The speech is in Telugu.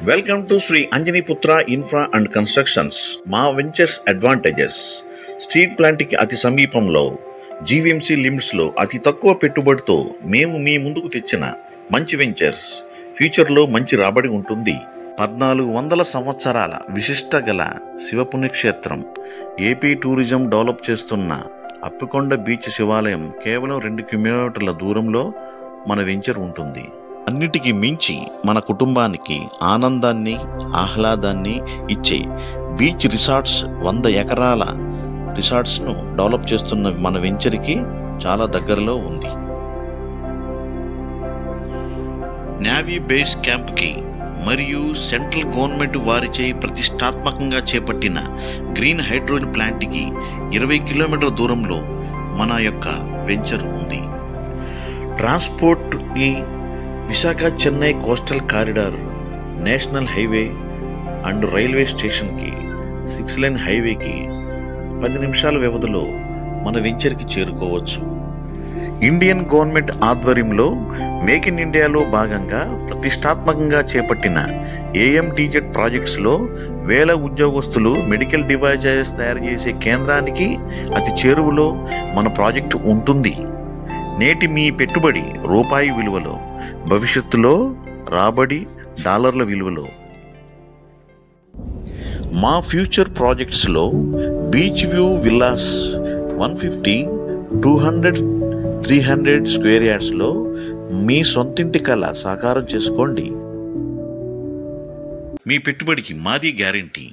Welcome to Shri Anjaniputra infra and constructions. మా వెంచర్స్ అడ్వాంటేజెస్: స్ట్రీట్ ప్లాంట్కి అతి సమీపంలో, జీవీఎంసీ లిమిట్స్లో అతి తక్కువ పెట్టుబడితో మేము మీ ముందుకు తెచ్చిన మంచి వెంచర్స్. ఫ్యూచర్లో మంచి రాబడి ఉంటుంది. 1400 సంవత్సరాల విశిష్ట గల శివపుణ్యక్షేత్రం, ఏపీ టూరిజం డెవలప్ చేస్తున్న అప్పికొండ బీచ్ శివాలయం కేవలం 2 కిలోమీటర్ల దూరంలో మన వెంచర్ ఉంటుంది. అన్నిటికీ మించి మన కుటుంబానికి ఆనందాన్ని, ఆహ్లాదాన్ని ఇచ్చే బీచ్ రిసార్ట్స్, 100 ఎకరాల రిసార్ట్స్ను డెవలప్ చేస్తున్న మన వెంచర్కి చాలా దగ్గరలో ఉంది. నేవీ బేస్ క్యాంప్కి మరియు సెంట్రల్ గవర్నమెంట్ వారిచే ప్రతిష్టాత్మకంగా చేపట్టిన గ్రీన్ హైడ్రోజన్ ప్లాంట్కి 20 కిలోమీటర్ల దూరంలో మన యొక్క వెంచర్ ఉంది. ట్రాన్స్పోర్ట్కి Visakha Chennai coastal corridor, national highway and railway స్టేషన్కి 6 లేన్ హైవేకి 10 నిమిషాల వ్యవధిలో మన వెంచర్కి చేరుకోవచ్చు. ఇండియన్ గవర్నమెంట్ ఆధ్వర్యంలో మేక్ ఇన్ ఇండియాలో భాగంగా ప్రతిష్టాత్మకంగా చేపట్టిన ఏఎంటీజెడ్ ప్రాజెక్ట్స్లో వేల ఉద్యోగస్తులు మెడికల్ డివైజెస్ తయారు చేసే కేంద్రానికి అతి చేరువలో మన ప్రాజెక్టు ఉంటుంది. నేటి మీ పెట్టుబడి రూపాయి విలువలో, భవిష్యత్తులో రాబడి డాలర్ల విలువలో. మా ఫ్యూచర్ ప్రాజెక్ట్స్లో బీచ్ వ్యూ విల్లాస్ 150, 200, 300 స్క్వేర్ యార్డ్స్లో మీ సొంతింటి కళ సాకారం చేసుకోండి. మీ పెట్టుబడికి మాది గ్యారెంటీ.